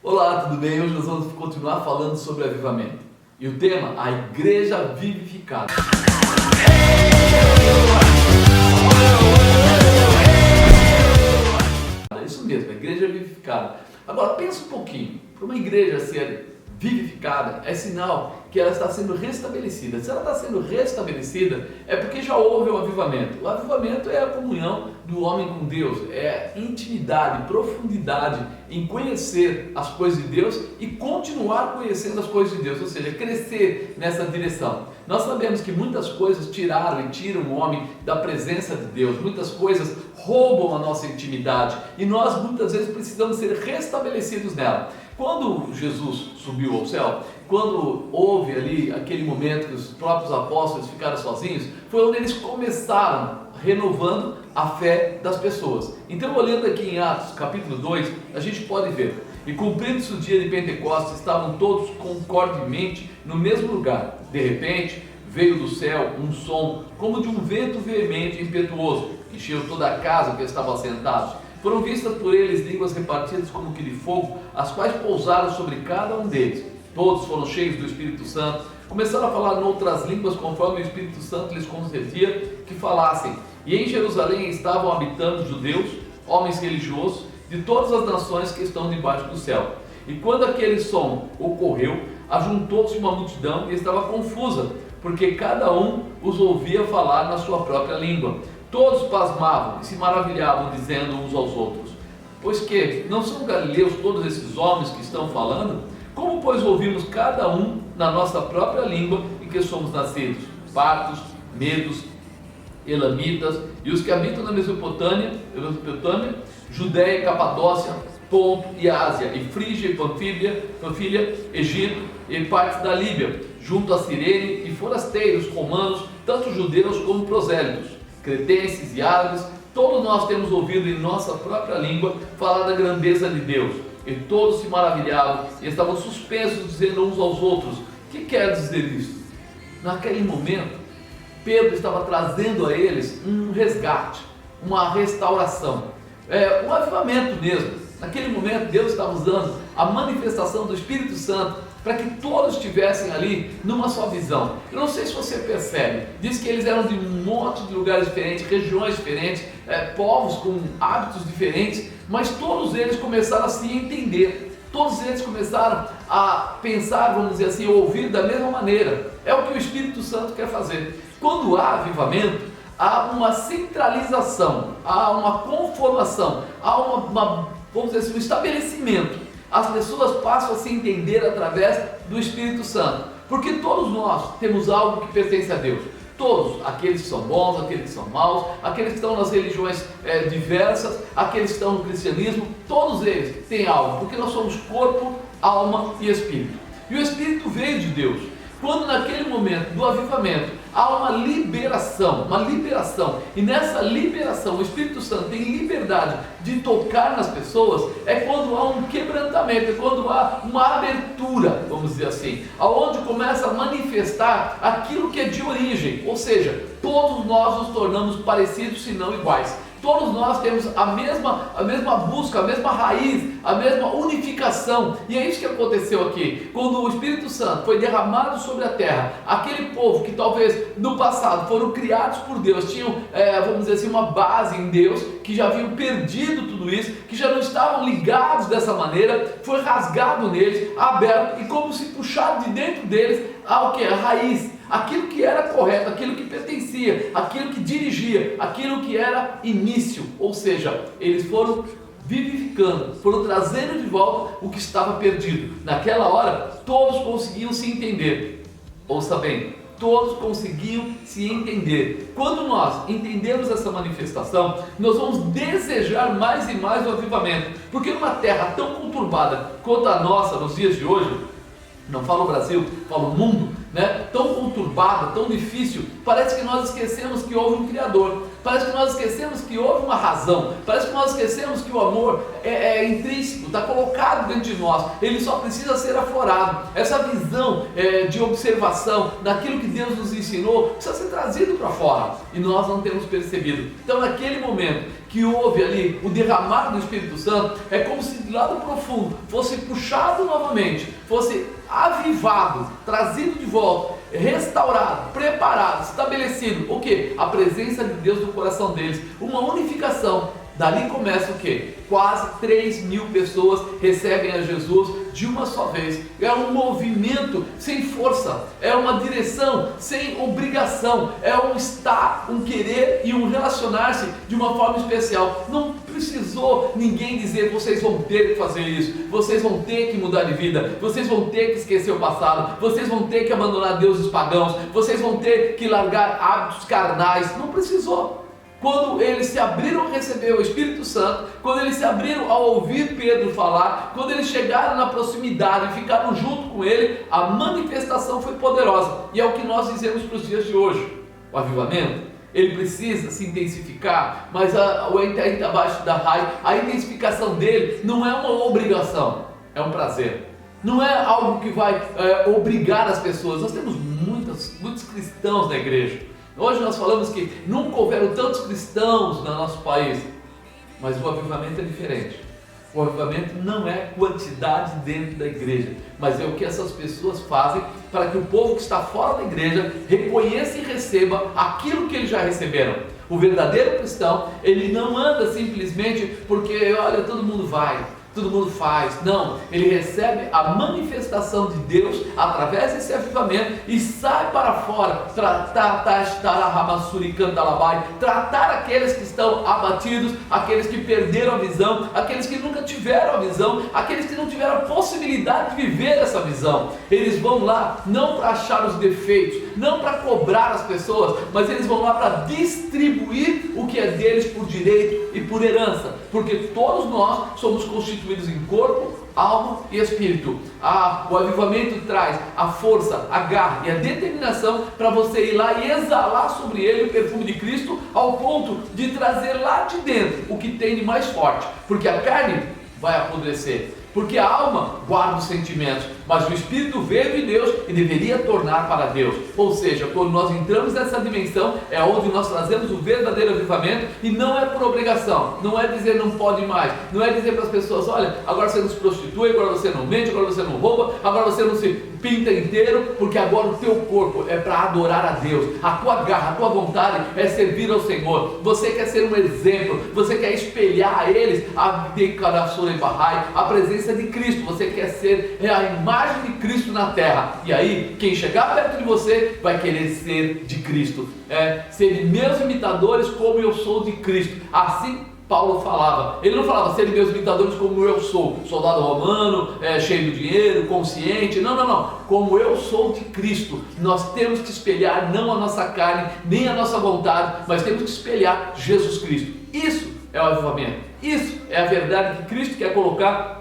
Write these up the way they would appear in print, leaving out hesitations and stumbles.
Olá, tudo bem? Hoje nós vamos continuar falando sobre avivamento. E o tema, a igreja vivificada. É isso mesmo, a igreja vivificada. Agora pensa um pouquinho, para uma igreja ser vivificada é sinal que ela está sendo restabelecida. Se ela está sendo restabelecida é porque já houve o avivamento. O avivamento é a comunhão do homem com Deus, é intimidade, profundidade em conhecer as coisas de Deus e continuar conhecendo as coisas de Deus, ou seja, crescer nessa direção. Nós sabemos que muitas coisas tiraram e tiram o homem da presença de Deus, muitas coisas roubam a nossa intimidade e nós muitas vezes precisamos ser restabelecidos nela. Quando Jesus subiu ao céu, quando houve ali aquele momento que os próprios apóstolos ficaram sozinhos, foi onde eles começaram renovando a fé das pessoas. Então, olhando aqui em Atos capítulo 2, a gente pode ver: e cumprindo-se o dia de Pentecostes, estavam todos concordemente no mesmo lugar. De repente, veio do céu um som como de um vento veemente e impetuoso, que encheu toda a casa que estavam assentados. Foram vistas por eles línguas repartidas como que de fogo, as quais pousaram sobre cada um deles. Todos foram cheios do Espírito Santo, começaram a falar noutras línguas conforme o Espírito Santo lhes concedia que falassem. E em Jerusalém estavam habitando judeus, homens religiosos, de todas as nações que estão debaixo do céu. E quando aquele som ocorreu, ajuntou-se uma multidão e estava confusa, porque cada um os ouvia falar na sua própria língua. Todos pasmavam e se maravilhavam, dizendo uns aos outros: pois que não são galileus todos esses homens que estão falando? Como, pois, ouvimos cada um na nossa própria língua em que somos nascidos? Partos, medos, elamitas, e os que habitam na Mesopotâmia, Judéia e Capadócia, Ponto e Ásia, e Frígia e Panfilha, Egito e partes da Líbia, junto a Cirene, e forasteiros romanos, tanto judeus como prosélitos, cretenses e árabes, todos nós temos ouvido em nossa própria língua falar da grandeza de Deus. E todos se maravilhavam e estavam suspensos, dizendo uns aos outros: que quer dizer isso? Naquele momento, Pedro estava trazendo a eles um resgate, uma restauração, um avivamento mesmo. Naquele momento, Deus estava usando a manifestação do Espírito Santo para que todos estivessem ali numa só visão. Eu não sei se você percebe, diz que eles eram de um monte de lugares diferentes, regiões diferentes, povos com hábitos diferentes, mas todos eles começaram a se entender, todos eles começaram a pensar, vamos dizer assim, ouvir da mesma maneira. É o que o Espírito Santo quer fazer. Quando há avivamento, há uma centralização, há uma conformação, há vamos dizer assim, um estabelecimento. As pessoas passam a se entender através do Espírito Santo, porque todos nós temos algo que pertence a Deus. Todos, aqueles que são bons, aqueles que são maus, aqueles que estão nas religiões diversas, aqueles que estão no cristianismo, todos eles têm algo, porque nós somos corpo, alma e espírito. E o Espírito veio de Deus. Quando naquele momento do avivamento há uma liberação, e nessa liberação o Espírito Santo tem liberdade de tocar nas pessoas, é quando há um quebrantamento, é quando há uma abertura, vamos dizer assim, aonde começa a manifestar aquilo que é de origem, ou seja, todos nós nos tornamos parecidos, se não iguais. Todos nós temos a mesma busca, a mesma raiz, a mesma unificação. E é isso que aconteceu aqui. Quando o Espírito Santo foi derramado sobre a terra, aquele povo que talvez no passado foram criados por Deus, tinham, vamos dizer assim, uma base em Deus, que já haviam perdido tudo isso, que já não estavam ligados dessa maneira, foi rasgado neles, aberto, e como se puxado de dentro deles, o que? A raiz. Aquilo que era correto, aquilo que pertencia, aquilo que dirigia, aquilo que era início, ou seja, eles foram vivificando, foram trazendo de volta o que estava perdido. Naquela hora, todos conseguiam se entender. Ouça bem, todos conseguiam se entender. Quando nós entendemos essa manifestação, nós vamos desejar mais e mais o avivamento, porque numa terra tão conturbada quanto a nossa nos dias de hoje, não falo Brasil, falo mundo, tão conturbada, tão difícil, parece que nós esquecemos que houve um Criador, parece que nós esquecemos que houve uma razão, parece que nós esquecemos que o amor é intrínseco, está colocado dentro de nós, ele só precisa ser aflorado. Essa visão de observação daquilo que Deus nos ensinou precisa ser trazido para fora, e nós não temos percebido. Então, naquele momento que houve ali o derramar do Espírito Santo, é como se de lado profundo fosse puxado novamente, fosse avivado, trazido de volta, restaurado, preparado, estabelecido, o que? A presença de Deus no coração deles, uma unificação. Dali começa o que? Quase 3.000 pessoas recebem a Jesus de uma só vez. É um movimento sem força, é uma direção sem obrigação, é um estar, um querer e um relacionar-se de uma forma especial. Não precisou ninguém dizer: vocês vão ter que fazer isso, vocês vão ter que mudar de vida, vocês vão ter que esquecer o passado, vocês vão ter que abandonar deuses pagãos, vocês vão ter que largar hábitos carnais. Não precisou. Quando eles se abriram a receber o Espírito Santo, quando eles se abriram a ouvir Pedro falar, quando eles chegaram na proximidade e ficaram junto com ele, a manifestação foi poderosa. E é o que nós dizemos para os dias de hoje. O avivamento, ele precisa se intensificar, mas abaixo da raiz, a intensificação dele não é uma obrigação, é um prazer. Não é algo que vai obrigar as pessoas. Nós temos muitos cristãos na igreja. Hoje nós falamos que nunca houveram tantos cristãos no nosso país, mas o avivamento é diferente. O avivamento não é quantidade dentro da igreja, mas é o que essas pessoas fazem para que o povo que está fora da igreja reconheça e receba aquilo que eles já receberam. O verdadeiro cristão, ele não anda simplesmente porque, olha, todo mundo vai, todo mundo faz. Não, ele recebe a manifestação de Deus através desse avivamento e sai para fora, tratar aqueles que estão abatidos, aqueles que perderam a visão, aqueles que nunca tiveram a visão, aqueles que não tiveram a possibilidade de viver essa visão. Eles vão lá não para achar os defeitos, não para cobrar as pessoas, mas eles vão lá para distribuir o que é deles por direito e por herança, porque todos nós somos constituídos em corpo, alma e espírito. O avivamento traz a força, a garra e a determinação para você ir lá e exalar sobre ele o perfume de Cristo, ao ponto de trazer lá de dentro o que tem de mais forte, porque a carne vai apodrecer, porque a alma guarda os sentimentos, mas o Espírito veio de Deus e deveria tornar para Deus. Ou seja, quando nós entramos nessa dimensão, é onde nós trazemos o verdadeiro avivamento, e não é por obrigação, não é dizer não pode mais, não é dizer para as pessoas: olha, agora você não se prostitui, agora você não mente, agora você não rouba, agora você não se pinta inteiro, porque agora o teu corpo é para adorar a Deus, a tua garra, a tua vontade é servir ao Senhor, você quer ser um exemplo, você quer espelhar a eles a presença de Cristo, você quer ser a imagem de Cristo na terra, e aí quem chegar perto de você vai querer ser de Cristo, ser meus imitadores como eu sou de Cristo. Assim Paulo falava, ele não falava: serem meus imitadores como eu sou, soldado romano, cheio de dinheiro, consciente, não, como eu sou de Cristo. Nós temos que espelhar não a nossa carne, nem a nossa vontade, mas temos que espelhar Jesus Cristo. Isso é o avivamento, isso é a verdade que Cristo quer colocar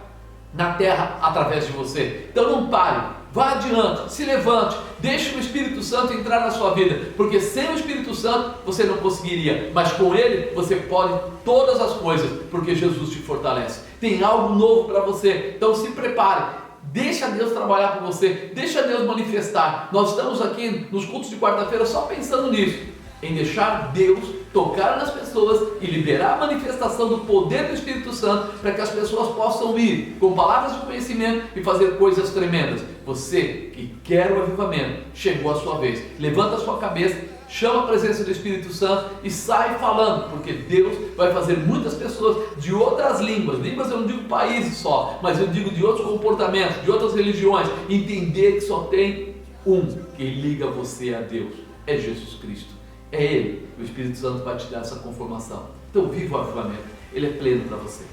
na terra através de você. Então não pare, vá adiante, se levante, deixe o Espírito Santo entrar na sua vida, porque sem o Espírito Santo você não conseguiria, mas com ele você pode todas as coisas, porque Jesus te fortalece. Tem algo novo para você, então se prepare, deixa Deus trabalhar por você, deixa Deus manifestar. Nós estamos aqui nos cultos de quarta-feira só pensando nisso, em deixar Deus tocar nas pessoas e liberar a manifestação do poder do Espírito Santo, para que as pessoas possam ir com palavras de conhecimento e fazer coisas tremendas. Você que quer o avivamento, chegou a sua vez. Levanta a sua cabeça, chama a presença do Espírito Santo e sai falando, porque Deus vai fazer muitas pessoas de outras línguas eu não digo países só, mas eu digo de outros comportamentos, de outras religiões, entender que só tem um que liga você a Deus, é Jesus Cristo. É Ele, o Espírito Santo vai te dar essa conformação. Então viva o avivamento, ele é pleno para você.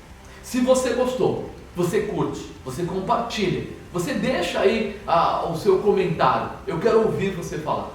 Se você gostou, você curte, você compartilha, você deixa aí o seu comentário. Eu quero ouvir você falar.